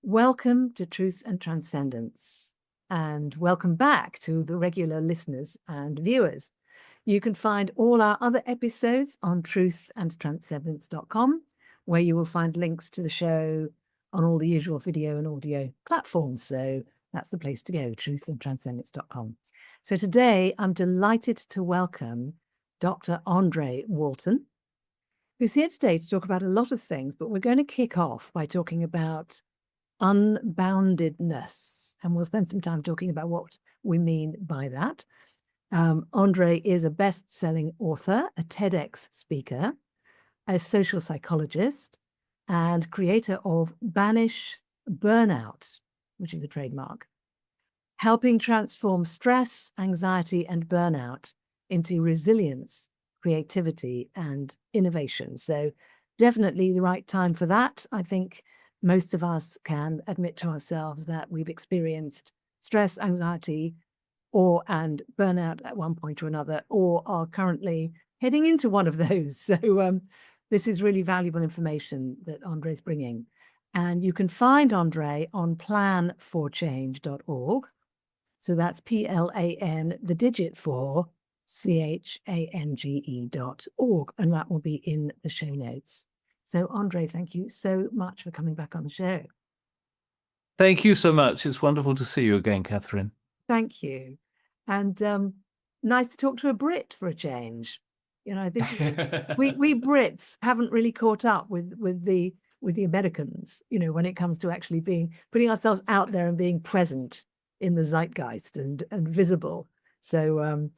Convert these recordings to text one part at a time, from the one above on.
Welcome to Truth and Transcendence, and welcome back to the regular listeners and viewers. You can find all our other episodes on truthandtranscendence.com, where you will find links to the show on all the usual video and audio platforms. So that's the place to go, truthandtranscendence.com. So today I'm delighted to welcome Dr. Andre Walton, who's here today to talk about a lot of things, but we're going to kick off by talking about unboundedness, and we'll spend some time talking about what we mean by that. Andre is a best-selling author, a TEDx speaker, a social psychologist, and creator of Banish Burnout, which is a trademark, helping transform stress, anxiety, and burnout into resilience, creativity, and innovation. So definitely the right time for that. I think most of us can admit to ourselves that we've experienced stress, anxiety, and burnout at one point or another, or are currently heading into one of those. So this is really valuable information that Andre's bringing. And you can find Andre on planforchange.org. So that's PLAN, the digit 4, CHANGE.org. And that will be in the show notes. So, Andre, thank you so much for coming back on the show. Thank you so much. It's wonderful to see you again, Catherine. Thank you. And nice to talk to a Brit for a change. You know, I think we Brits haven't really caught up with the Americans, you know, when it comes to actually putting ourselves out there and being present in the zeitgeist and visible. So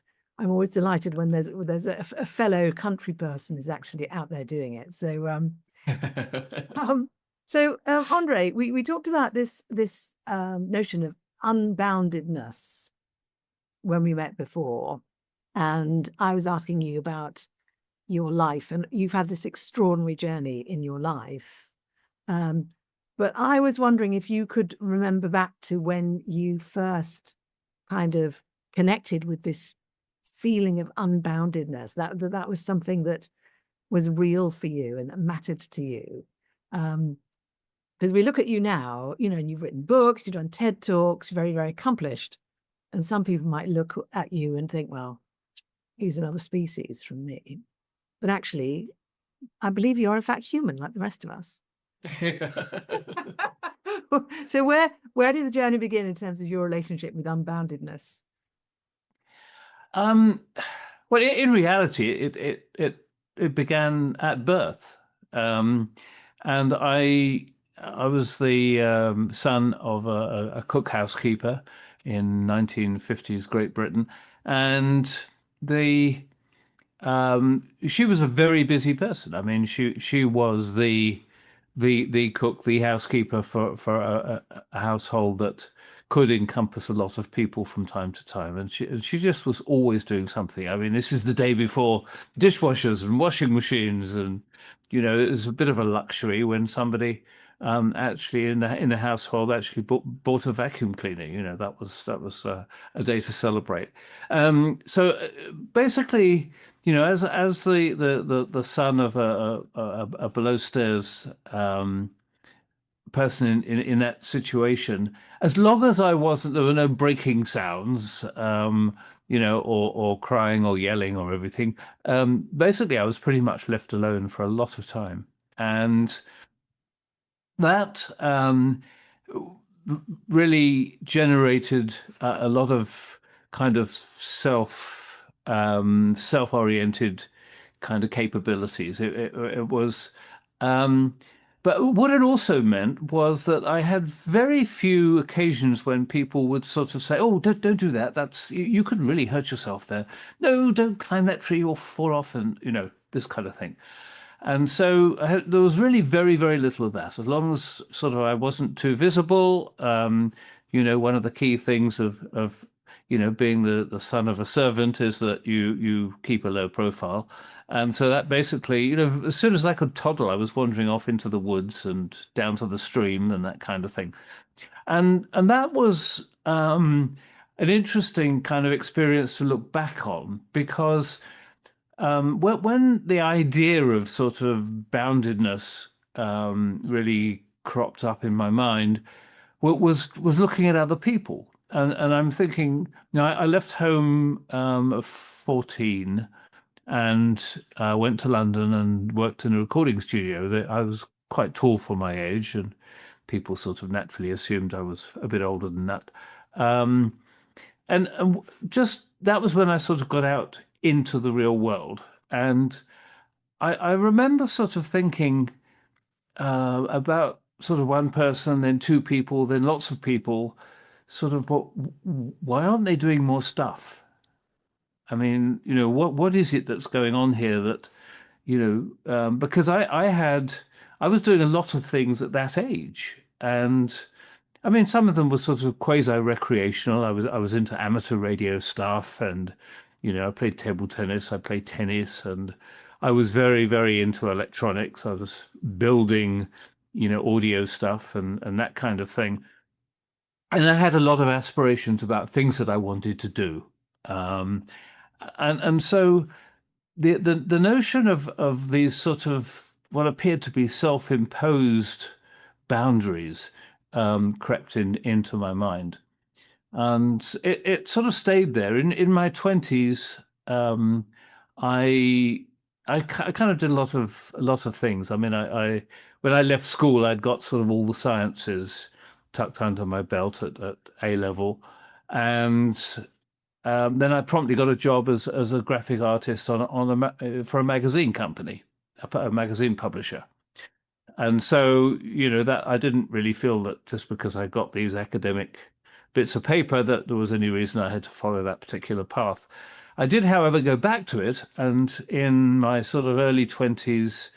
I'm always delighted when there's a fellow country person is actually out there doing it. So Andre, we talked about this notion of unboundedness when we met before, and I was asking you about your life, and you've had this extraordinary journey in your life. But I was wondering if you could remember back to when you first kind of connected with this feeling of unboundedness, that was something that was real for you and that mattered to you. Because we look at you now, you know, and you've written books, you've done TED Talks, very, very accomplished. And some people might look at you and think, well, he's another species from me. But actually, I believe you're in fact human like the rest of us. So where did the journey begin in terms of your relationship with unboundedness? Well, in reality, it began at birth, and I was the son of a cook housekeeper in 1950s Great Britain, and she was a very busy person. I mean, she was the cook, the housekeeper for a household that could encompass a lot of people from time to time, and she just was always doing something. I mean, this is the day before dishwashers and washing machines, and you know, it was a bit of a luxury when somebody actually in the household actually bought a vacuum cleaner. You know, that was a day to celebrate. So basically, you know, as the son of a below stairs person in that situation, as long as there were no breaking sounds, you know, or crying or yelling or everything, basically I was pretty much left alone for a lot of time. And that really generated a lot of kind of self-oriented kind of capabilities. It was, but what it also meant was that I had very few occasions when people would sort of say, "Oh, don't do that. That's you could really hurt yourself there. No, don't climb that tree or fall off," and you know, this kind of thing. And so there was really very, very little of that. As long as sort of I wasn't too visible, you know, one of the key things of you know, being the son of a servant is that you keep a low profile. And so that basically, you know, as soon as I could toddle, I was wandering off into the woods and down to the stream and that kind of thing. And that was an interesting kind of experience to look back on, because when the idea of sort of boundedness really cropped up in my mind was looking at other people. And I'm thinking, I left home at 14 and went to London and worked in a recording studio. I was quite tall for my age, and people sort of naturally assumed I was a bit older than that. And just that was when I sort of got out into the real world. And I remember sort of thinking about sort of one person, then two people, then lots of people, sort of, why aren't they doing more stuff? I mean, what is it that's going on here that, because I was doing a lot of things at that age. And I mean, some of them were sort of quasi-recreational. I was into amateur radio stuff, and I played table tennis, I played tennis, and I was very, very into electronics. I was building, audio stuff and that kind of thing. And I had a lot of aspirations about things that I wanted to do. And so the notion of these sort of what appeared to be self-imposed boundaries crept into my mind, and it sort of stayed there. In my 20s, I kind of did a lot of things. I mean, I when I left school, I'd got sort of all the sciences tucked under my belt at A level, and then I promptly got a job as a graphic artist for a magazine company, a magazine publisher. And so, that I didn't really feel that just because I got these academic bits of paper that there was any reason I had to follow that particular path. I did, however, go back to it, and in my sort of early 20s,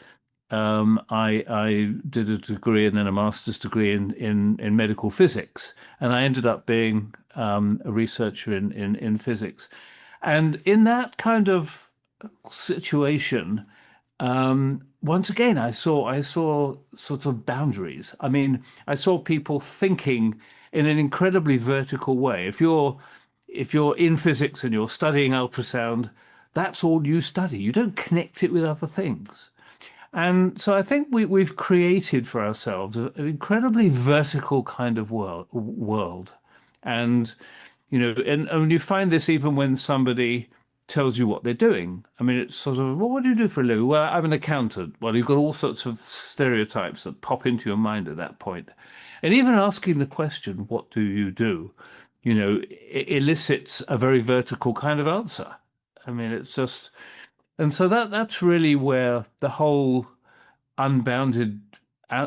I did a degree and then a master's degree in medical physics, and I ended up being a researcher in physics. And in that kind of situation, once again, I saw sort of boundaries. I mean, I saw people thinking in an incredibly vertical way. If you're in physics and you're studying ultrasound, that's all you study. You don't connect it with other things. And so I think we've created for ourselves an incredibly vertical kind of world. And, and you find this even when somebody tells you what they're doing. I mean, it's sort of, well, what do you do for a living? Well, I'm an accountant. Well, you've got all sorts of stereotypes that pop into your mind at that point. And even asking the question, what do you do? It elicits a very vertical kind of answer. I mean, it's just, and so that's really where the whole unbounded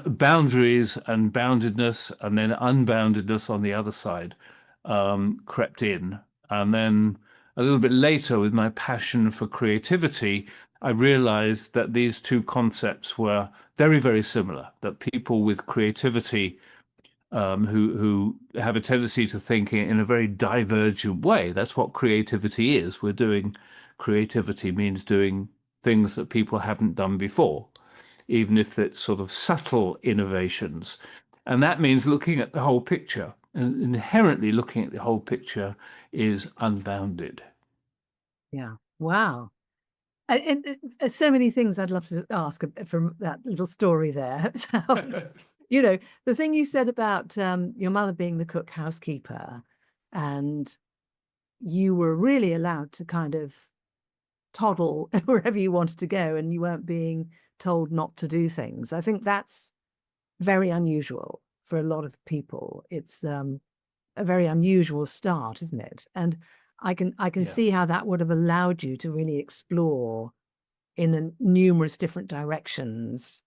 boundaries and boundedness, and then unboundedness on the other side, crept in. And then a little bit later, with my passion for creativity, I realized that these two concepts were very, very similar, that people with creativity who have a tendency to think in a very divergent way. That's what creativity is. Creativity means doing things that people haven't done before, even if it's sort of subtle innovations. And that means looking at the whole picture. And inherently looking at the whole picture is unbounded. Yeah. Wow. And so many things I'd love to ask from that little story there. So, the thing you said about your mother being the cook housekeeper, and you were really allowed to kind of toddle wherever you wanted to go, and you weren't being told not to do things. I think that's very unusual for a lot of people. It's a very unusual start, isn't it? And I can see how that would have allowed you to really explore in numerous different directions.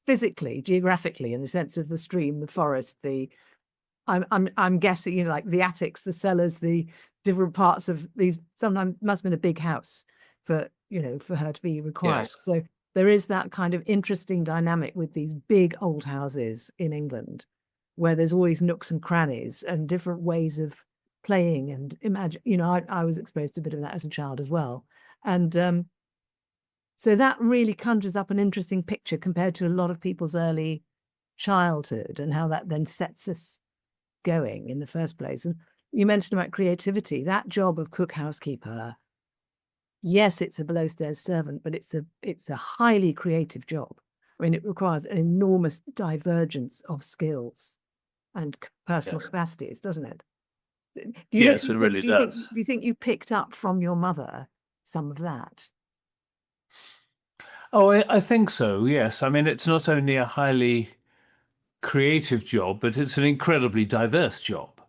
Physically, geographically, in the sense of the stream, the forest, I'm guessing, like the attics, the cellars, the different parts of these. Sometimes must have been a big house for her to be required. Yes. So there is that kind of interesting dynamic with these big old houses in England, where there's always nooks and crannies and different ways of playing and imagine. I was exposed to a bit of that as a child as well, and so that really conjures up an interesting picture compared to a lot of people's early childhood, and how that then sets us going in the first place. And you mentioned about creativity. That job of cook housekeeper, yes, it's a below stairs servant, but it's a highly creative job. mean, it requires an enormous divergence of skills and personal Yes. capacities, doesn't it? Yes, it really does. Do you think you picked up from your mother some of that? Oh, I think so. Yes. I mean, it's not only a highly creative job, but it's an incredibly diverse job.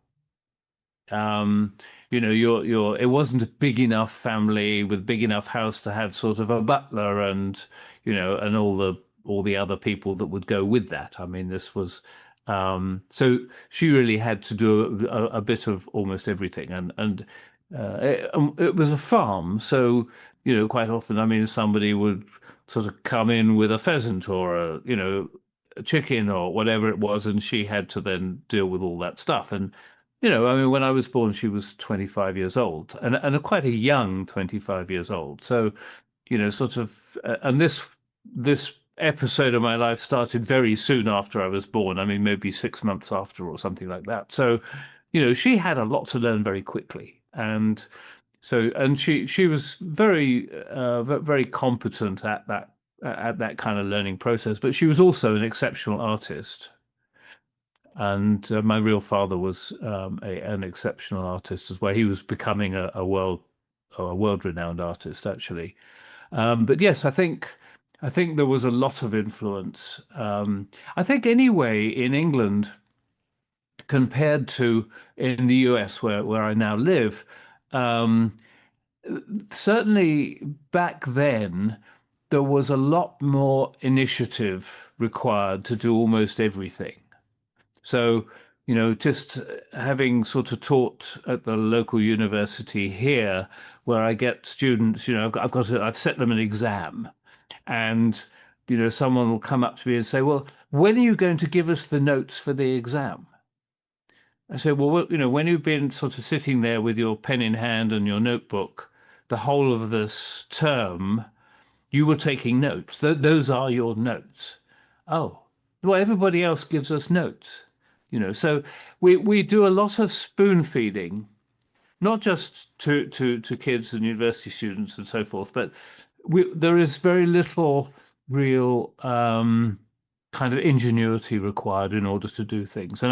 Um, you know, it wasn't a big enough family with big enough house to have sort of a butler and, you know, and all the other people that would go with that. I mean, this was so she really had to do a bit of almost everything, it was a farm, so you know, quite often, I mean, somebody would sort of come in with a pheasant or a, you know, a chicken or whatever it was, and she had to then deal with all that stuff. And you know, I mean, when I was born, she was 25 years old, and quite a young 25 years old. So, you know, sort of, and this episode of my life started very soon after I was born. I mean, maybe 6 months after or something like that. So, you know, she had a lot to learn very quickly, and so, and she was very very competent at that kind of learning process. But she was also an exceptional artist. And my real father was an exceptional artist as well. He was becoming a world-renowned artist, actually. But yes, I think there was a lot of influence. I think anyway in England compared to in the US where I now live, um, certainly back then there was a lot more initiative required to do almost everything. So, you know, just having sort of taught at the local university here, where I get students, you know, I've set them an exam, and you know, someone will come up to me and say, "Well, when are you going to give us the notes for the exam?" I say, "Well, you know, when you've been sort of sitting there with your pen in hand and your notebook the whole of this term, you were taking notes. Those are your notes." Oh, well, everybody else gives us notes, you know. So we do a lot of spoon feeding, not just to kids and university students and so forth, but there is very little real kind of ingenuity required in order to do things, and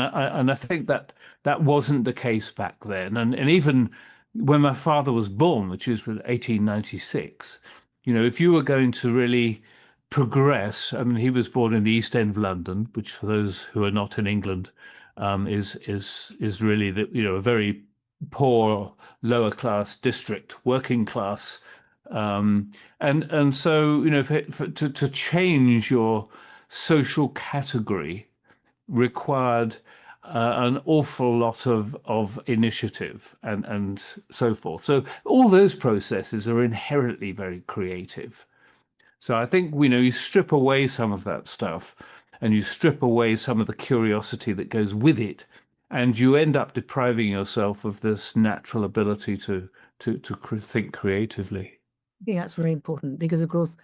I think that that wasn't the case back then, and even when my father was born, which is 1896, you know, if you were going to really progress, I mean, he was born in the East End of London, which for those who are not in England, is really the, you know, a very poor lower class district, working class, and so you know, to change your social category required an awful lot of initiative and so forth. So all those processes are inherently very creative. So I think, you know, you strip away some of that stuff and you strip away some of the curiosity that goes with it, and you end up depriving yourself of this natural ability to think creatively. I think that's very important because, of course,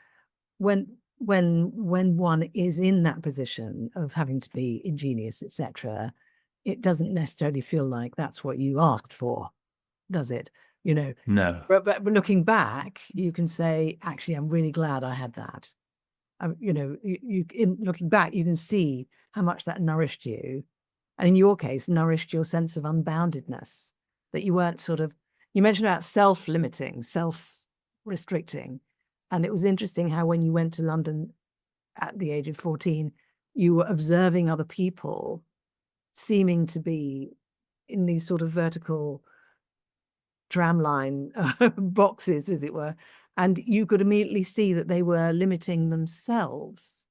when one is in that position of having to be ingenious, etc., it doesn't necessarily feel like that's what you asked for, does it? You know, No. but looking back, you can say, actually, I'm really glad I had that. You know, you in looking back, you can see how much that nourished you, and in your case, nourished your sense of unboundedness. That you weren't sort of. You mentioned about self-limiting, self-restricting, and it was interesting how when you went to London at the age of 14, you were observing other people seeming to be in these sort of vertical tramline boxes, as it were, and you could immediately see that they were limiting themselves.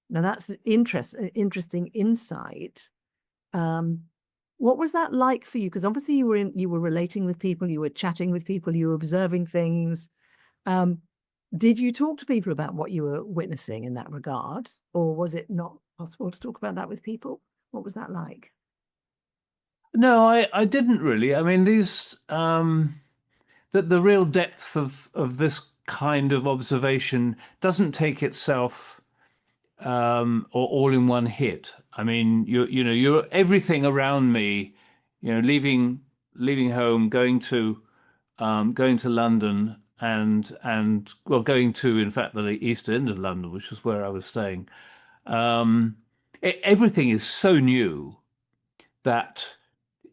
Now that's interesting insight. What was that like for you? Because obviously you were relating with people, you were chatting with people, you were observing things. Did you talk to people about what you were witnessing in that regard, or was it not possible to talk about that with people? What was that like? No, I didn't really. I mean, these the real depth of this kind of observation doesn't take itself or all in one hit. I mean, you know, you're everything around me, you know, leaving home, going to London, and well, going to, in fact, the East End of London, which is where I was staying. Um, Everything is so new that,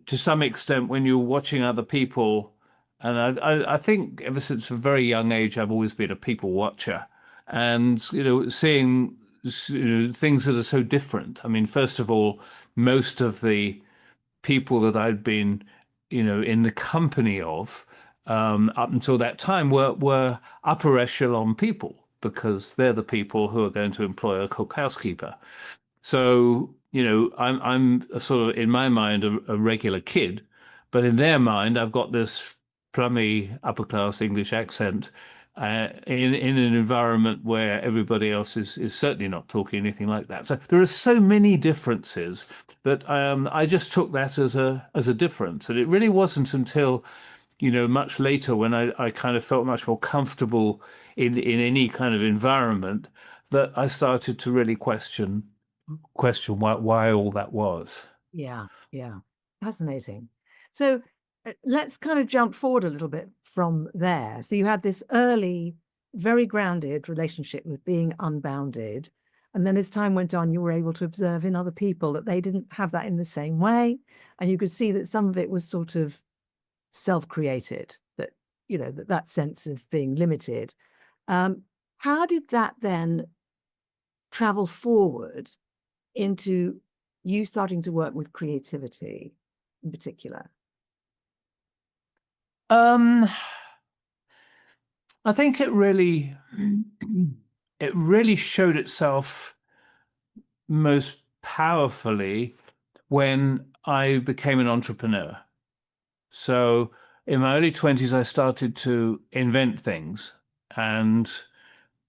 to some extent, when you're watching other people, and I think ever since a very young age, I've always been a people watcher, and seeing things that are so different. I mean, first of all, most of the people that I'd been, in the company of, up until that time were upper echelon people, because they're the people who are going to employ a cook housekeeper. So, I'm a sort of, in my mind, a regular kid, but in their mind, I've got this plummy upper class English accent, in an environment where everybody else is certainly not talking anything like that. So there are so many differences that I just took that as a difference, and it really wasn't until much later, when I kind of felt much more comfortable in any kind of environment, that I started to really question why all that was. Yeah, yeah. Fascinating. So let's kind of jump forward a little bit from there. So you had this early, very grounded relationship with being unbounded. And then as time went on, you were able to observe in other people that they didn't have that in the same way. And you could see that some of it was sort of self-created, that, that sense of being limited. How did that then travel forward into you starting to work with creativity in particular? I think it really showed itself most powerfully when I became an entrepreneur. So in my early 20s, I started to invent things, and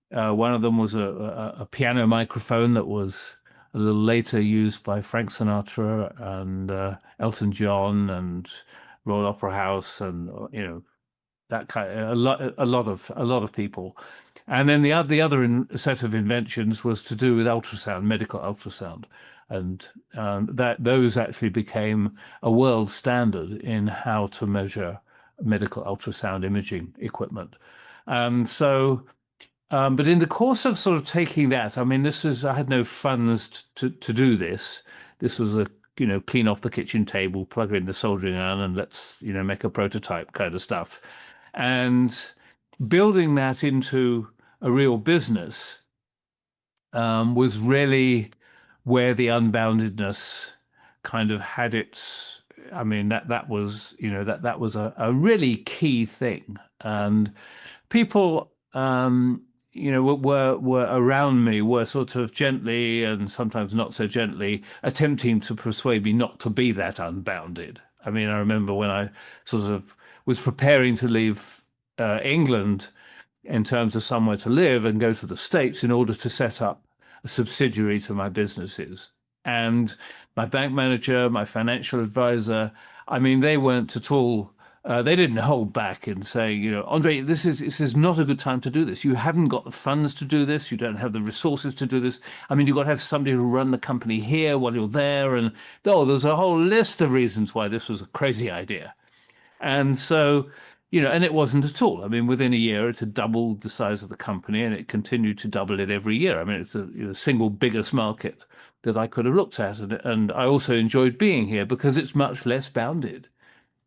one of them was a piano microphone that was a little later used by Frank Sinatra and Elton John and Royal Opera House, and that kind of, a lot of people. And then the other set of inventions was to do with ultrasound, medical ultrasound, and that those actually became a world standard in how to measure medical ultrasound imaging equipment. So but in the course of sort of taking that, I mean, I had no funds to do this. This was clean off the kitchen table, plug in the soldering iron, and let's, make a prototype kind of stuff. And building that into a real business was really where the unboundedness kind of had its. I mean, that was, that was a really key thing. And people, were around me, were sort of gently and sometimes not so gently attempting to persuade me not to be that unbounded. I mean, I remember when I sort of was preparing to leave England in terms of somewhere to live and go to the States in order to set up a subsidiary to my businesses. And my bank manager, my financial advisor, I mean, they weren't at all. They didn't hold back in saying, Andre, this is not a good time to do this. You haven't got the funds to do this. You don't have the resources to do this. I mean, you've got to have somebody to run the company here while you're there. And there's a whole list of reasons why this was a crazy idea. And so, and it wasn't at all. I mean, within a year, it had doubled the size of the company, and it continued to double it every year. I mean, it's the single biggest market that I could have looked at. And I also enjoyed being here because it's much less bounded.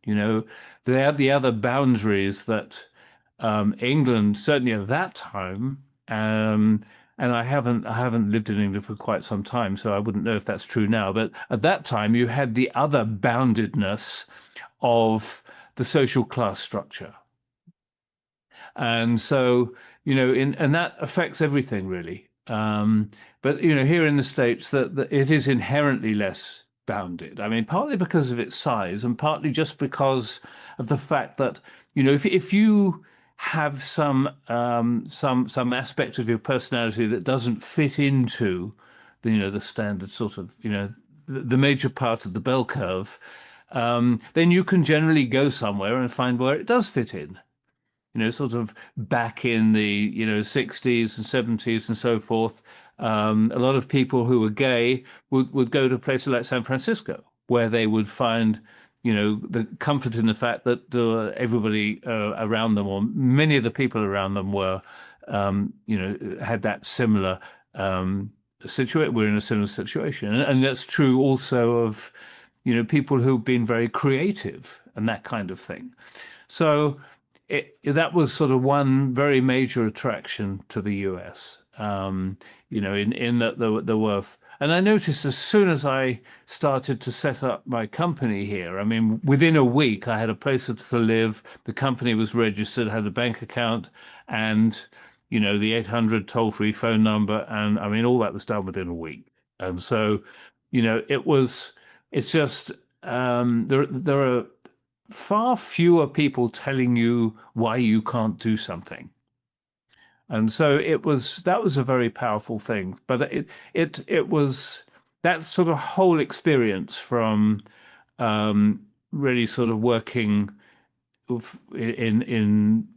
They had the other boundaries that England, certainly at that time, and I haven't lived in England for quite some time, so I wouldn't know if that's true now. But at that time, you had the other boundedness of the social class structure, and so and that affects everything really. But here in the States, that it is inherently less bounded. I mean, partly because of its size, and partly just because of the fact that if you have some aspect of your personality that doesn't fit into the standard sort of the major part of the bell curve, then you can generally go somewhere and find where it does fit in. Sort of back in the 60s and 70s and so forth, a lot of people who were gay would go to places like San Francisco, where they would find the comfort in the fact that everybody around them, or many of the people around them, were, had that similar situation. We're in a similar situation, and that's true also of, people who've been very creative and that kind of thing. So that was sort of one very major attraction to the US. In that there were. And I noticed as soon as I started to set up my company here, I mean, within a week, I had a place to live. The company was registered, had a bank account, and, the 800 toll-free phone number. And I mean, all that was done within a week. And so, it's just, there are far fewer people telling you why you can't do something. And so that was a very powerful thing. But it was that sort of whole experience from really sort of working in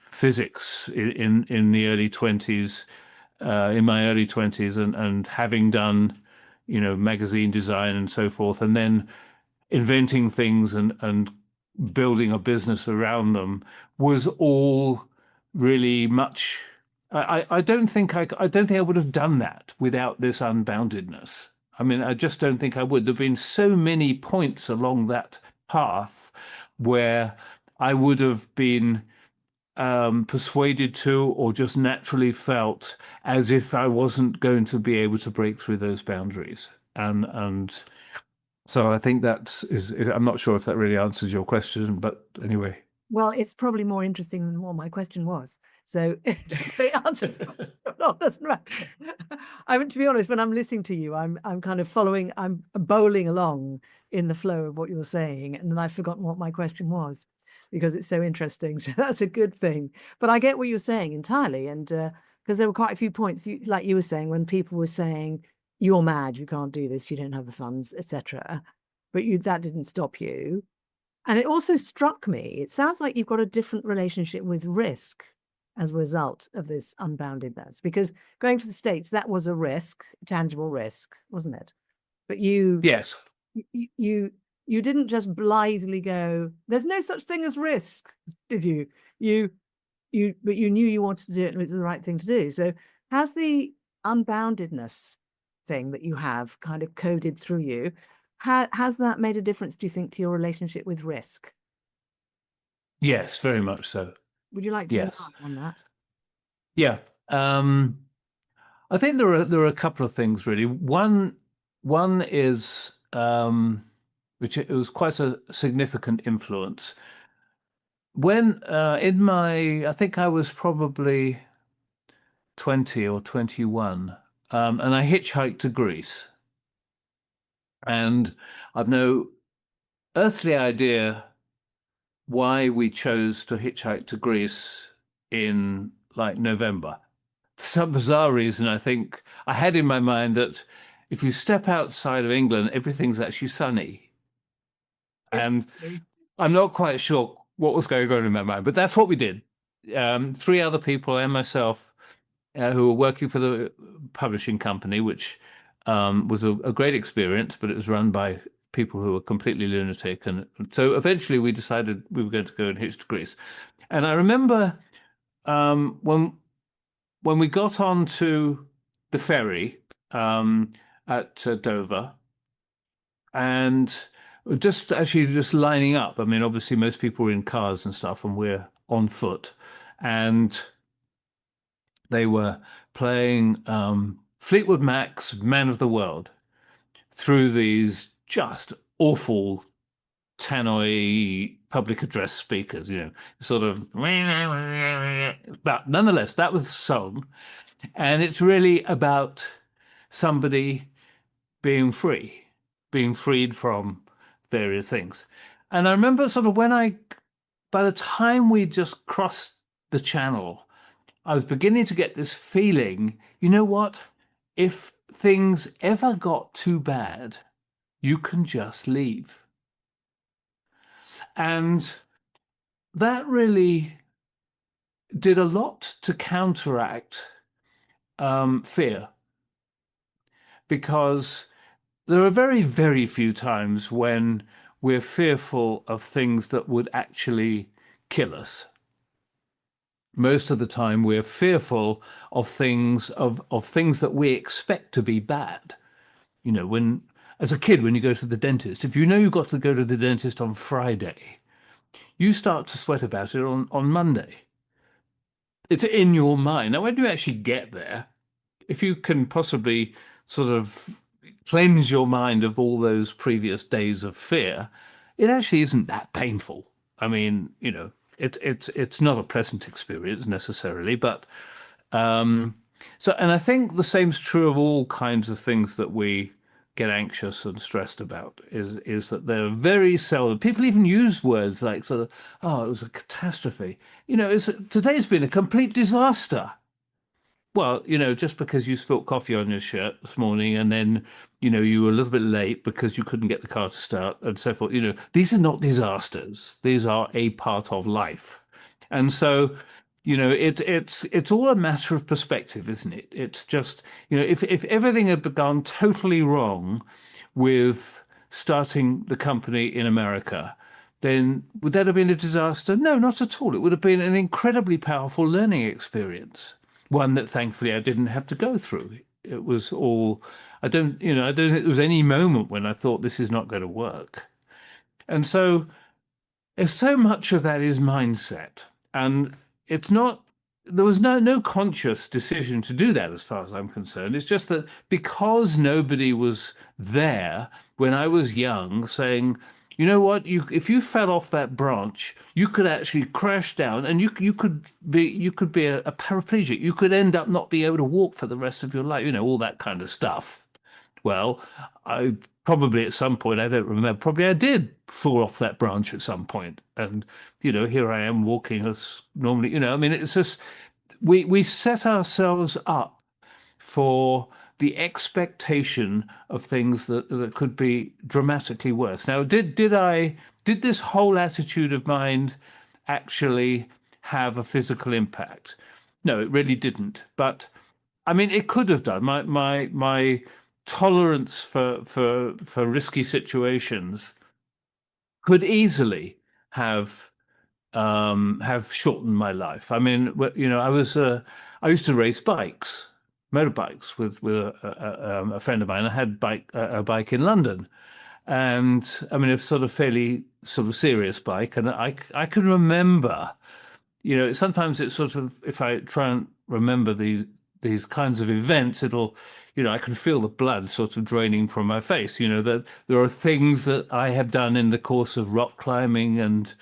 physics in the early 20s, in my early 20s, and having done, magazine design and so forth, and then inventing things and building a business around them, was all really much. I don't think I would have done that without this unboundedness. I mean, I just don't think I would. There've been so many points along that path where I would have been persuaded to, or just naturally felt as if I wasn't going to be able to break through those boundaries. And so I think I'm not sure if that really answers your question, but anyway. Well, it's probably more interesting than what my question was. So the answer doesn't matter. I mean, to be honest, when I'm listening to you, I'm kind of following, I'm bowling along in the flow of what you're saying, and then I've forgotten what my question was because it's so interesting. So that's a good thing. But I get what you're saying entirely, and because there were quite a few points, like you were saying, when people were saying, "You're mad, you can't do this, you don't have the funds, etc." But that didn't stop you. And it also struck me, it sounds like you've got a different relationship with risk as a result of this unboundedness, because going to the States, that was a risk, a tangible risk, wasn't it? But Yes. you didn't just blithely go, there's no such thing as risk, did you? But you knew you wanted to do it and it was the right thing to do. So has the unboundedness thing that you have kind of coded through you, has that made a difference, do you think, to your relationship with risk? Yes, very much so. Would you like to Yes. elaborate on that? Yeah. I think there are a couple of things really. One is which it was quite a significant influence. When I think I was probably 20 or 21, and I hitchhiked to Greece. And I've no earthly idea why we chose to hitchhike to Greece in like November. For some bizarre reason, I think I had in my mind that if you step outside of England, everything's actually sunny. And I'm not quite sure what was going on in my mind, but that's what we did. 3 other people and myself who were working for the publishing company, which was a great experience, but it was run by people who were completely lunatic. And so eventually we decided we were going to go and hitch to Greece. And I remember when we got onto the ferry at Dover, and just lining up. I mean, obviously most people were in cars and stuff, and we're on foot. And they were playing Fleetwood Mac's Man of the World through these just awful tannoy public address speakers, sort of. But nonetheless, that was the song. And it's really about somebody being free, being freed from various things. And I remember sort of by the time we just crossed the channel, I was beginning to get this feeling, you know what? If things ever got too bad, you can just leave. And that really did a lot to counteract fear, because there are very, very few times when we're fearful of things that would actually kill us. Most of the time, we're fearful of things that we expect to be bad. You know, when as a kid, when you go to the dentist, if you know you've got to go to the dentist on Friday, you start to sweat about it on Monday. It's in your mind. Now, when you actually get there, if you can possibly sort of cleanse your mind of all those previous days of fear, it actually isn't that painful. I mean, you know, it's not a pleasant experience necessarily, but so, and I think the same's true of all kinds of things that we get anxious and stressed about, is that they're very seldom. People even use words like sort of, oh, it was a catastrophe. You know, today's been a complete disaster. Well, you know, just because you spilt coffee on your shirt this morning and then, you know, you were a little bit late because you couldn't get the car to start and so forth, you know, these are not disasters. These are a part of life. And so, you know, it's all a matter of perspective, isn't it? It's just, you know, if everything had gone totally wrong with starting the company in America, then would that have been a disaster? No, not at all. It would have been an incredibly powerful learning experience, one that thankfully I didn't have to go through. It was all, I don't think there was any moment when I thought this is not going to work. And so if so much of that is mindset, and it's not, there was no conscious decision to do that as far as I'm concerned. It's just that because nobody was there when I was young saying, you know what, if you fell off that branch, you could actually crash down and you could be a paraplegic. You could end up not being able to walk for the rest of your life, you know, all that kind of stuff. Well, I probably at some point, I don't remember, probably I did fall off that branch at some point. And, you know, here I am walking as normally, you know, I mean, it's just, we set ourselves up for the expectation of things that could be dramatically worse. Now, did this whole attitude of mind actually have a physical impact? No, it really didn't. But I mean, it could have done. My tolerance for risky situations could easily have shortened my life. I mean, you know, I used to race motorbikes with a friend of mine. I had a bike in London, and I mean, a sort of fairly sort of serious bike, and I can remember, you know, sometimes it's sort of, if I try and remember these kinds of events, it'll, you know, I can feel the blood sort of draining from my face. You know, that there are things that I have done in the course of rock climbing and,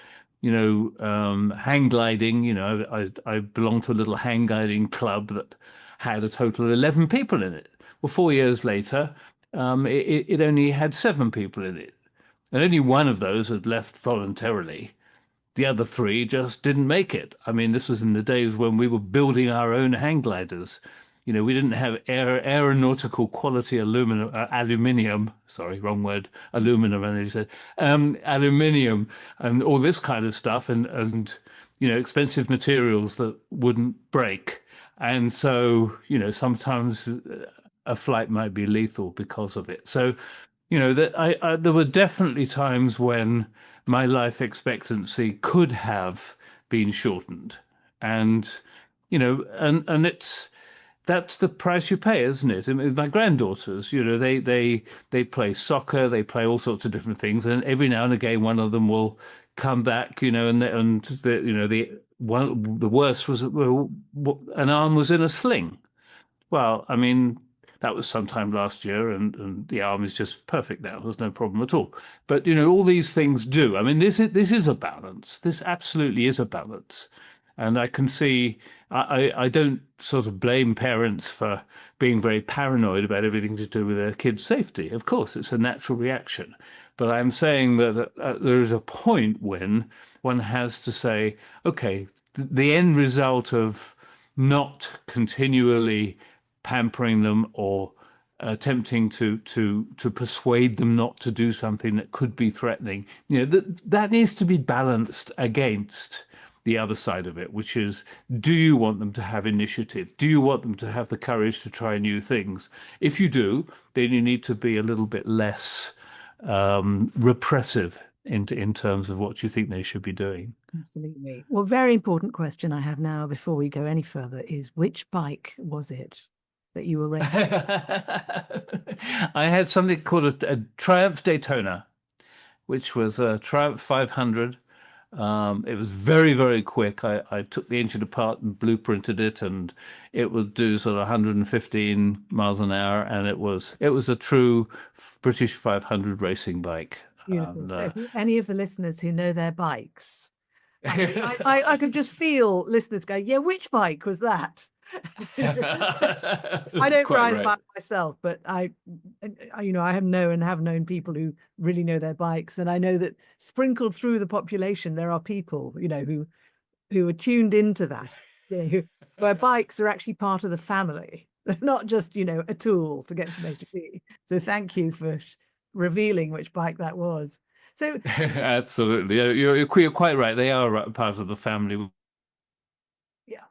you know, hang gliding. You know, I belonged to a little hang gliding club that had a total of 11 people in it. Well, 4 years later, it only had 7 people in it, and only one of those had left voluntarily. The other 3 just didn't make it. I mean, this was in the days when we were building our own hang gliders. You know, we didn't have aeronautical quality aluminium, sorry, wrong word, aluminum, and he said, aluminium and all this kind of stuff, and, you know, expensive materials that wouldn't break. And so, you know, sometimes a flight might be lethal because of it. So, you know, that there were definitely times when my life expectancy could have been shortened, and, you know, and that's the price you pay, isn't it? I mean, my granddaughters, you know, they play soccer, they play all sorts of different things, and every now and again one of them will come back, you know, and you know, the worst was an arm was in a sling. Well, I mean, that was sometime last year, and the arm is just perfect now. There's no problem at all. But, you know, all these things do. I mean, this is a balance. This absolutely is a balance. And I can see, I don't sort of blame parents for being very paranoid about everything to do with their kids' safety. Of course, it's a natural reaction. But I'm saying that there is a point when one has to say, okay, the end result of not continually pampering them or attempting to persuade them not to do something that could be threatening, you know, that needs to be balanced against the other side of it, which is, do you want them to have initiative? Do you want them to have the courage to try new things? If you do, then you need to be a little bit less repressive in terms of what you think they should be doing. Absolutely. Well, very important question I have now before we go any further is, which bike was it that you were racing? I had something called a Triumph Daytona, which was a Triumph 500. It was very, very quick. I took the engine apart and blueprinted it, and it would do sort of 115 miles an hour, and it was a true British 500 racing bike. Beautiful. And, So if any of the listeners who know their bikes, I could just feel listeners going, yeah, which bike was that? I don't ride a bike myself, but I have known people who really know their bikes, and I know that sprinkled through the population there are people, who are tuned into that, where bikes are actually part of the family. They're not just, a tool to get from A to B. So thank you for revealing which bike that was. So absolutely, you're quite right. They are part of the family. Yeah.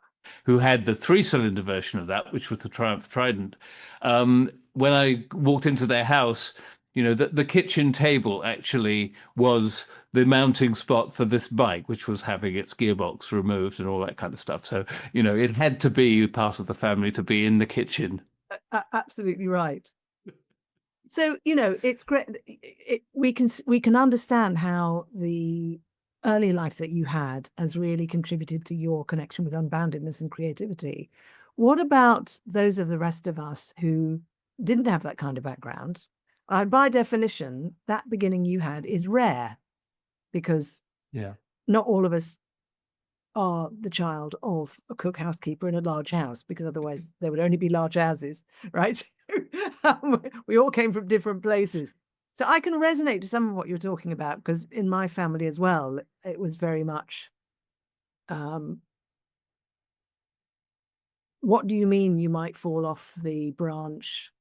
Who had the 3-cylinder version of that, which was the Triumph Trident. When I walked into their house, the kitchen table actually was the mounting spot for this bike, which was having its gearbox removed and all that kind of stuff. So, it had to be part of the family to be in the kitchen. Absolutely right. So, it's great. We can understand how the early life that you had has really contributed to your connection with unboundedness and creativity. What about those of the rest of us who didn't have that kind of background? By definition, that beginning you had is rare, because not all of us are the child of a cook housekeeper in a large house, because otherwise there would only be large houses, right? We all came from different places. So I can resonate to some of what you're talking about, because in my family as well, it was very much, what do you mean you might fall off the branch?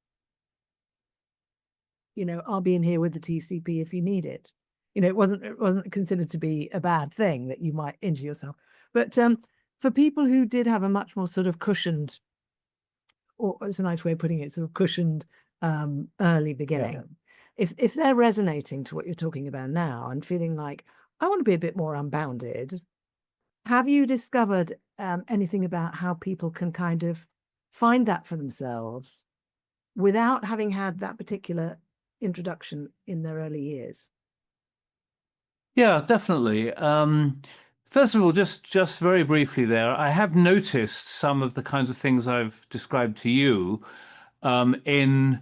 I'll be in here with the TCP if you need it. It wasn't considered to be a bad thing that you might injure yourself. But for people who did have a much more sort of cushioned, or it's a nice way of putting it, sort of cushioned early beginning, if they're resonating to what you're talking about now and feeling like, I want to be a bit more unbounded, have you discovered anything about how people can kind of find that for themselves without having had that particular introduction in their early years? Yeah, definitely. First of all, just very briefly there, I have noticed some of the kinds of things I've described to you in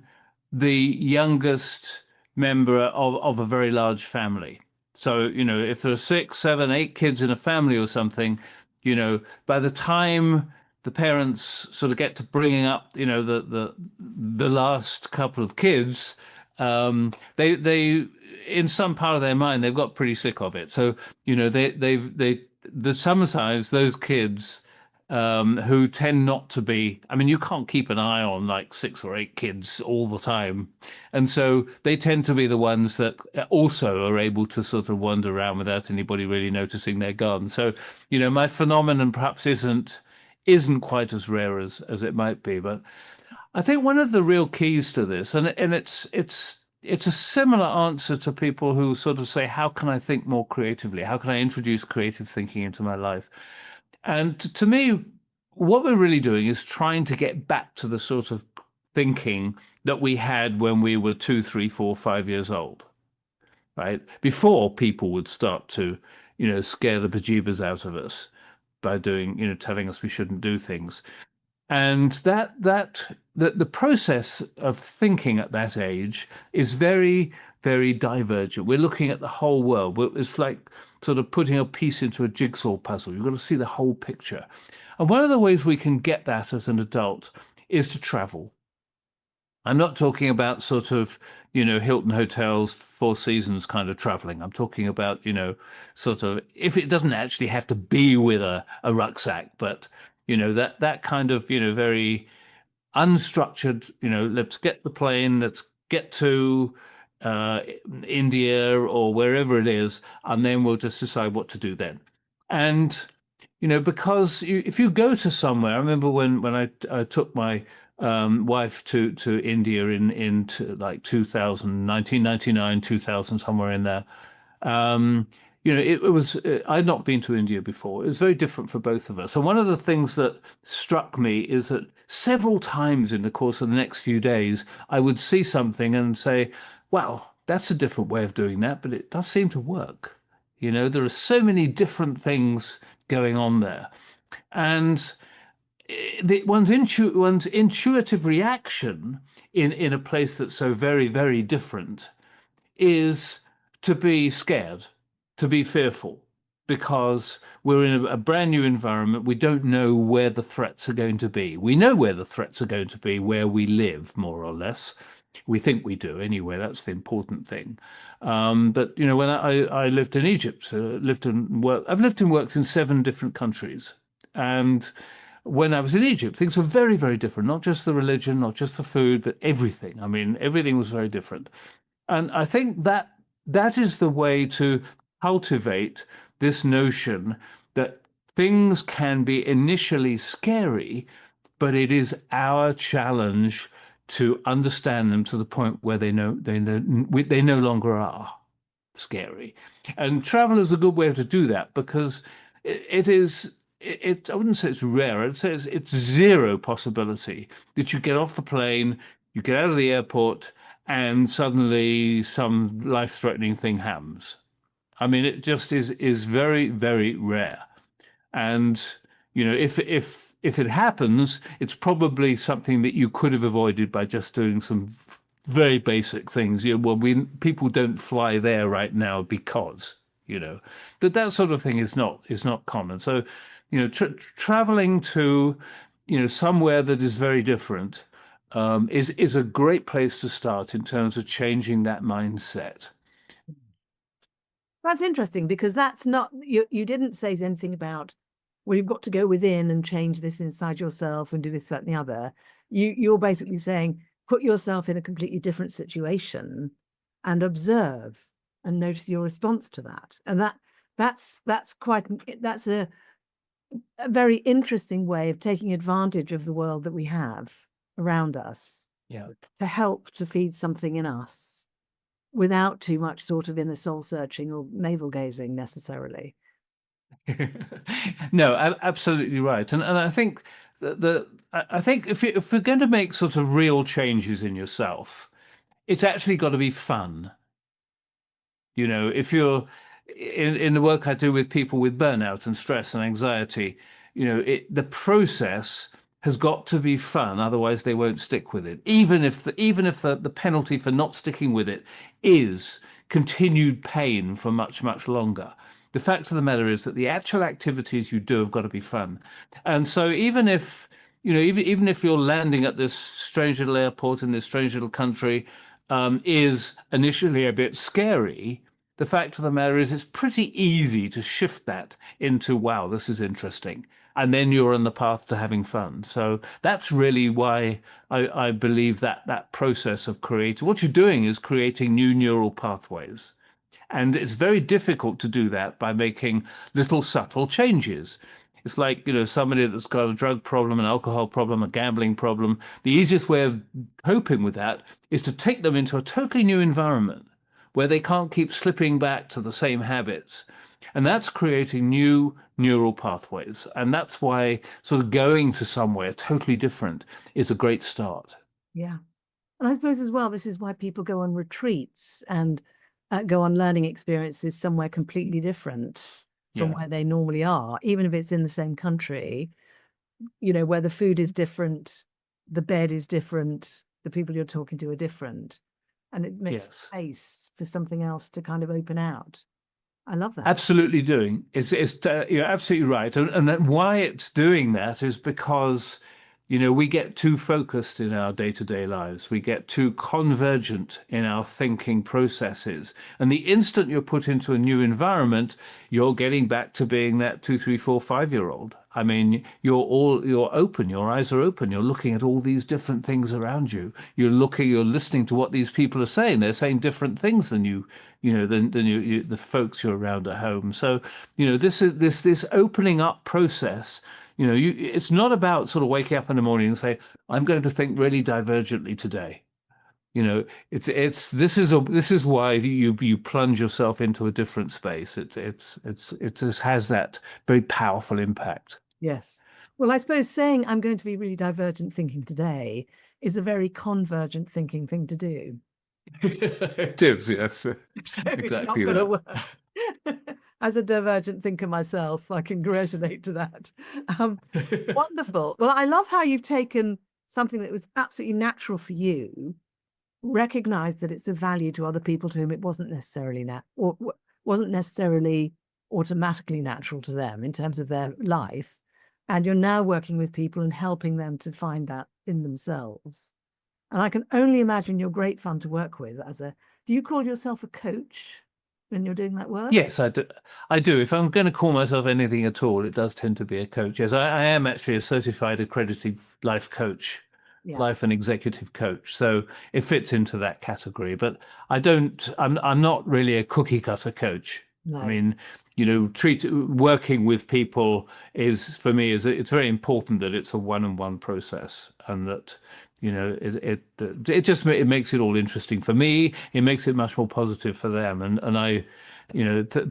the youngest member of a very large family. So, if there are 6, 7, 8 kids in a family or something, by the time the parents sort of get to bringing up, the last couple of kids, they in some part of their mind they've got pretty sick of it. So sometimes those kids who tend not to be, I mean, you can't keep an eye on like 6 or 8 kids all the time, and so they tend to be the ones that also are able to sort of wander around without anybody really noticing they're gone. So my phenomenon perhaps isn't quite as rare as it might be, but I think one of the real keys to this, and it's a similar answer to people who sort of say, how can I think more creatively? How can I introduce creative thinking into my life? And to me, what we're really doing is trying to get back to the sort of thinking that we had when we were 2, 3, 4, 5 years old, right? Before people would start to, scare the bejeebers out of us by doing, telling us we shouldn't do things. And the process of thinking at that age is very, very divergent. We're looking at the whole world. It's like sort of putting a piece into a jigsaw puzzle. You've got to see the whole picture. And one of the ways we can get that as an adult is to travel. I'm not talking about sort of, Hilton hotels, Four Seasons kind of traveling. I'm talking about, sort of, if it doesn't actually have to be with a rucksack, but, that kind of, very unstructured, let's get the plane, let's get to India or wherever it is, and then we'll just decide what to do then. And, because if you go to somewhere, I remember when I took my wife to India in like 2000, 1999, 2000, somewhere in there. Um, it was, I'd not been to India before. It was very different for both of us. And one of the things that struck me is that several times in the course of the next few days, I would see something and say, wow, that's a different way of doing that, but it does seem to work. There are so many different things going on there. And one's intuitive reaction in a place that's so very, very different is to be scared, to be fearful, because we're in a brand new environment. We don't know where the threats are going to be. We know where the threats are going to be, where we live, more or less. We think we do anyway. That's the important thing. But when I lived in Egypt, I've lived and worked in 7 different countries, and when I was in Egypt, things were very, very different. Not just the religion, not just the food, but everything. I mean, everything was very different. And I think that is the way to cultivate this notion that things can be initially scary, but it is our challenge to understand them to the point where they no longer are scary. And travel is a good way to do that, because it is. I wouldn't say it's rare. I'd say it's zero possibility that you get off the plane, you get out of the airport, and suddenly some life-threatening thing happens. I mean, it just is very, very rare. And if it happens, it's probably something that you could have avoided by just doing some very basic things. People don't fly there right now because that sort of thing is not common. So, traveling to somewhere that is very different is a great place to start in terms of changing that mindset. That's interesting, because that's not, you didn't say anything about, well, you've got to go within and change this inside yourself and do this, that, and the other. You're basically saying, put yourself in a completely different situation and observe and notice your response to that. And that's a very interesting way of taking advantage of the world that we have around us, to help to feed something in us without too much sort of inner soul searching or navel gazing necessarily. No, absolutely right. And I think I think if we're going to make sort of real changes in yourself, it's actually got to be fun. If you're in the work I do with people with burnout and stress and anxiety, the process has got to be fun, otherwise they won't stick with it. Even if the penalty for not sticking with it is continued pain for much, much longer. The fact of the matter is that the actual activities you do have got to be fun. And so even if you're landing at this strange little airport in this strange little country, is initially a bit scary, the fact of the matter is it's pretty easy to shift that into, wow, this is interesting. And then you're on the path to having fun. So that's really why I believe that process of what you're doing is creating new neural pathways. And it's very difficult to do that by making little subtle changes. It's like, somebody that's got a drug problem, an alcohol problem, a gambling problem. The easiest way of coping with that is to take them into a totally new environment where they can't keep slipping back to the same habits. And that's creating new neural pathways. And that's why sort of going to somewhere totally different is a great start. Yeah. And I suppose as well, this is why people go on retreats and go on learning experiences somewhere completely different from where they normally are, even if it's in the same country, where the food is different, the bed is different, the people you're talking to are different. And it makes space for something else to kind of open out. I love that. Absolutely doing. You're absolutely right. And that why it's doing that is because, we get too focused in our day-to-day lives. We get too convergent in our thinking processes. And the instant you're put into a new environment, you're getting back to being that 2, 3, 4, 5-year-old. I mean, you're open, your eyes are open. You're looking at all these different things around you. You're listening to what these people are saying. They're saying different things than the folks you're around at home. So, this is this opening up process. It's not about sort of waking up in the morning and say, I'm going to think really divergently today. You know, this is why you plunge yourself into a different space. It just has that very powerful impact. Yes. Well, I suppose saying I'm going to be really divergent thinking today is a very convergent thinking thing to do. It is, yes, So it's not exactly going to that. work. As a divergent thinker myself, I can resonate to that. Wonderful. Well, I love how you've taken something that was absolutely natural for you, recognized that it's of value to other people to whom it wasn't necessarily wasn't necessarily automatically natural to them in terms of their life, and you're now working with people and helping them to find that in themselves. And I can only imagine you're great fun to work with do you call yourself a coach when you're doing that work? Yes, I do. I do. If I'm going to call myself anything at all, it does tend to be a coach. Yes, I am actually a certified accredited life coach, Yeah. life and executive coach. So it fits into that category. But I'm not really a cookie cutter coach. No. I mean, working with people is, for me, it's very important that it's a one-on-one process, and that, it just makes it all interesting for me. It makes it much more positive for them. And I,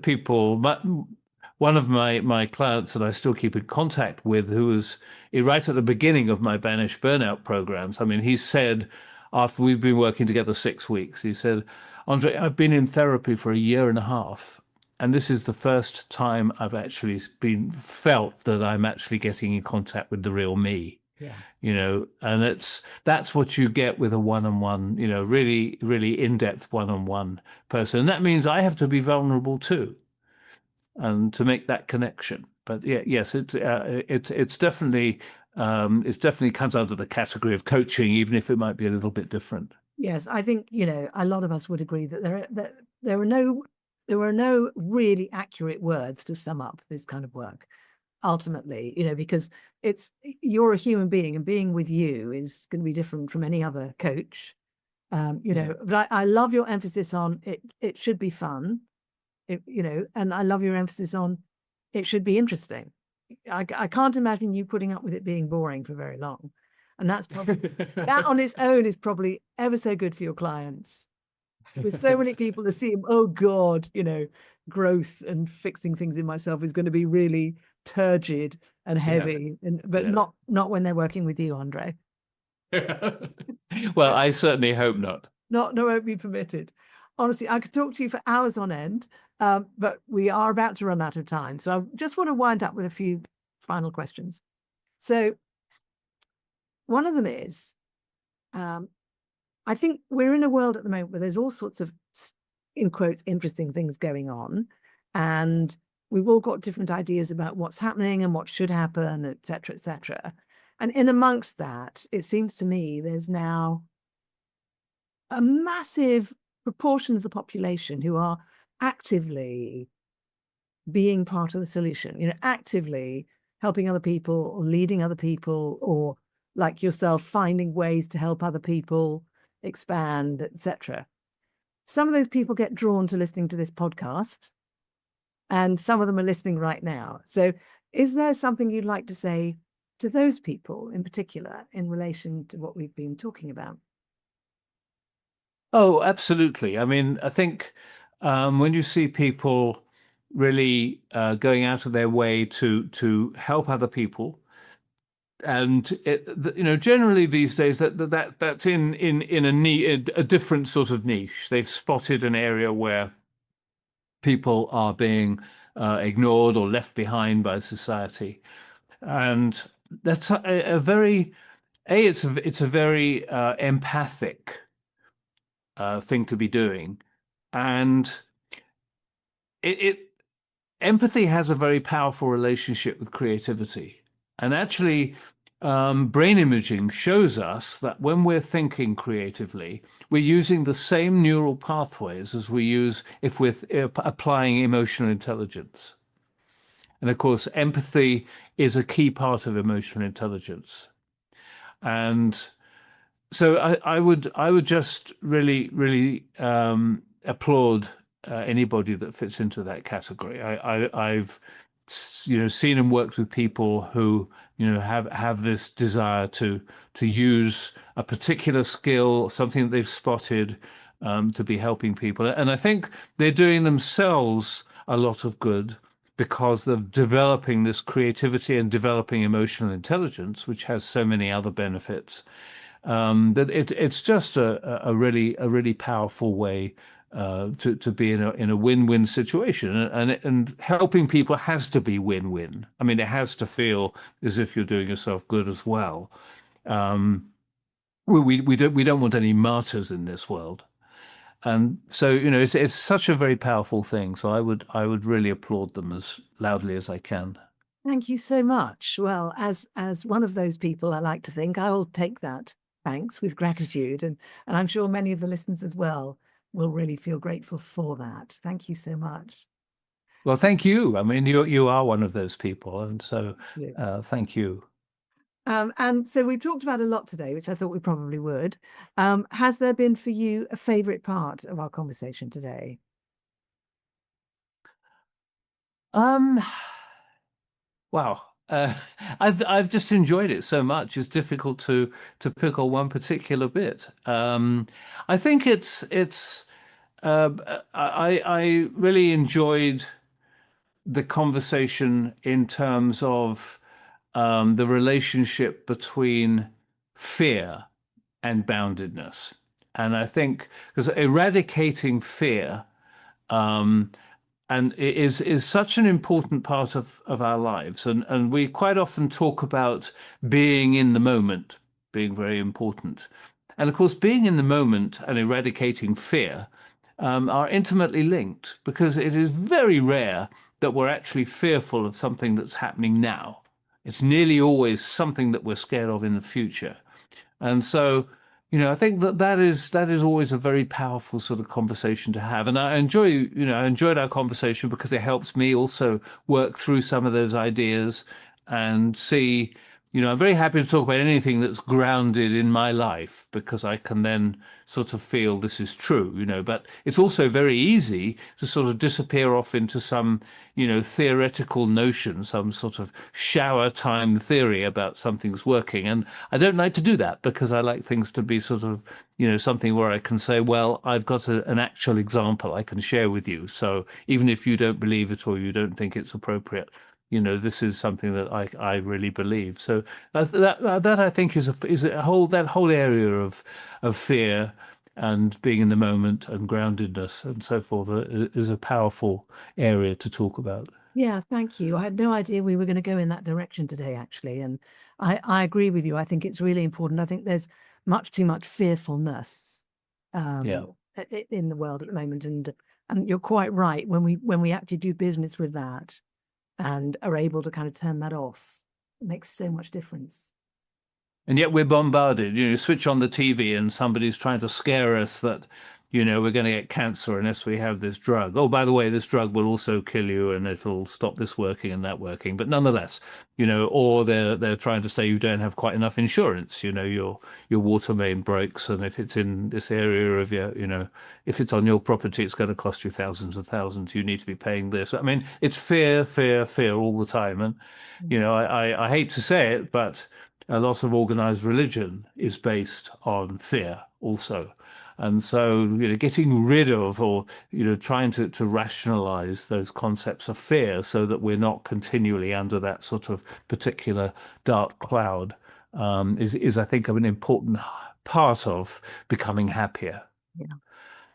people, one of my clients that I still keep in contact with, who was right at the beginning of my Banish Burnout programs. I mean, he said, after we've been working together 6 weeks, he said, Andre, I've been in therapy for a year and a half, and this is the first time I've actually felt that I'm actually getting in contact with the real me. Yeah. And that's what you get with a one-on-one, really, really in-depth one-on-one person. And that means I have to be vulnerable too, and to make that connection. But yeah, yes, it's definitely comes under the category of coaching, even if it might be a little bit different. Yes, I think, a lot of us would agree that there are no really accurate words to sum up this kind of work, ultimately, because you're a human being, and being with you is going to be different from any other coach. But I love your emphasis on it should be fun, and I love your emphasis on it should be interesting. I can't imagine you putting up with it being boring for very long. And that's probably that on its own is probably ever so good for your clients. With so many people assume, oh God, growth and fixing things in myself is going to be really turgid and heavy, but not when they're working with you, Andre. Well, I certainly hope not. No, won't be permitted. Honestly, I could talk to you for hours on end, but we are about to run out of time. So I just want to wind up with a few final questions. So one of them is, I think we're in a world at the moment where there's all sorts of, in quotes, interesting things going on. And we've all got different ideas about what's happening and what should happen, et cetera, et cetera. And in amongst that, it seems to me there's now a massive proportion of the population who are actively being part of the solution, actively helping other people or leading other people, or like yourself, finding ways to help other people expand, etc. Some of those people get drawn to listening to this podcast, and some of them are listening right now. So is there something you'd like to say to those people in particular in relation to what we've been talking about? Oh, absolutely. I mean, I think when you see people really going out of their way to help other people, and generally these days that's in a different sort of niche. They've spotted an area where people are being ignored or left behind by society, and that's a very it's a very empathic thing to be doing, and it empathy has a very powerful relationship with creativity. And actually, brain imaging shows us that when we're thinking creatively, we're using the same neural pathways as we use if we're applying emotional intelligence. And of course, empathy is a key part of emotional intelligence. And so I would just really applaud anybody that fits into that category. I've seen and worked with people who have this desire to use a particular skill, something that they've spotted, to be helping people. And I think they're doing themselves a lot of good because of developing this creativity and developing emotional intelligence, which has so many other benefits. That it's just a really powerful way to be in a win-win situation, and helping people has to be win-win. I mean, it has to feel as if you're doing yourself good as well. We don't want any martyrs in this world, and so it's such a very powerful thing. So I would really applaud them as loudly as I can. Thank you so much. Well, as one of those people, I like to think I will take that thanks with gratitude, and I'm sure many of the listeners as well will really feel grateful for that. Thank you so much. Well, thank you. I mean, you are one of those people, and so thank you. And so we've talked about a lot today, which I thought we probably would. Has there been for you a favorite part of our conversation today? Wow. I've just enjoyed it so much. It's difficult to pick on one particular bit. I think I really enjoyed the conversation in terms of the relationship between fear and boundedness. And I think because eradicating fear and it is such an important part of our lives. And we quite often talk about being in the moment being very important. And of course, being in the moment and eradicating fear are intimately linked, because it is very rare that we're actually fearful of something that's happening now. It's nearly always something that we're scared of in the future. And so, I think that is always a very powerful sort of conversation to have. And I enjoyed our conversation because it helps me also work through some of those ideas and see, I'm very happy to talk about anything that's grounded in my life, because I can then sort of feel this is true, but it's also very easy to sort of disappear off into some, theoretical notion, some sort of shower time theory about something's working. And I don't like to do that, because I like things to be sort of, something where I can say, well, I've got an actual example I can share with you. So even if you don't believe it or you don't think it's appropriate, this is something that I really believe. So that I think is a whole area of fear and being in the moment and groundedness and so forth is a powerful area to talk about. Yeah, thank you. I had no idea we were going to go in that direction today, actually. And I agree with you. I think it's really important. I think there's much too much fearfulness Yeah. in the world at the moment. And you're quite right. When we actually do business with that and are able to kind of turn that off, it makes so much difference. And yet we're bombarded. Switch on the TV and somebody's trying to scare us that, we're going to get cancer unless we have this drug. Oh, by the way, this drug will also kill you and it'll stop this working and that working. But nonetheless, or they're trying to say you don't have quite enough insurance. Your water main breaks, and if it's in this area of if it's on your property, it's going to cost you thousands and thousands. You need to be paying this. I mean, it's fear, fear, fear all the time. And I hate to say it, but a lot of organized religion is based on fear also. And so, getting rid of or, trying to rationalize those concepts of fear so that we're not continually under that sort of particular dark cloud is, I think, an important part of becoming happier. Yeah.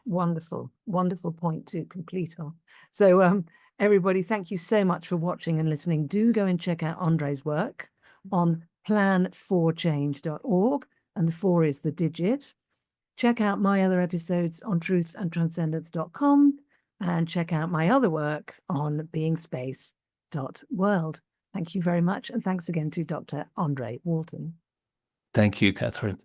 Wonderful, wonderful point to complete on. So, everybody, thank you so much for watching and listening. Do go and check out Andre's work on plan4change.org, and the 4 is the digit. Check out my other episodes on truthandtranscendence.com, and check out my other work on beingspace.world. Thank you very much. And thanks again to Dr. Andre Walton. Thank you, Catherine.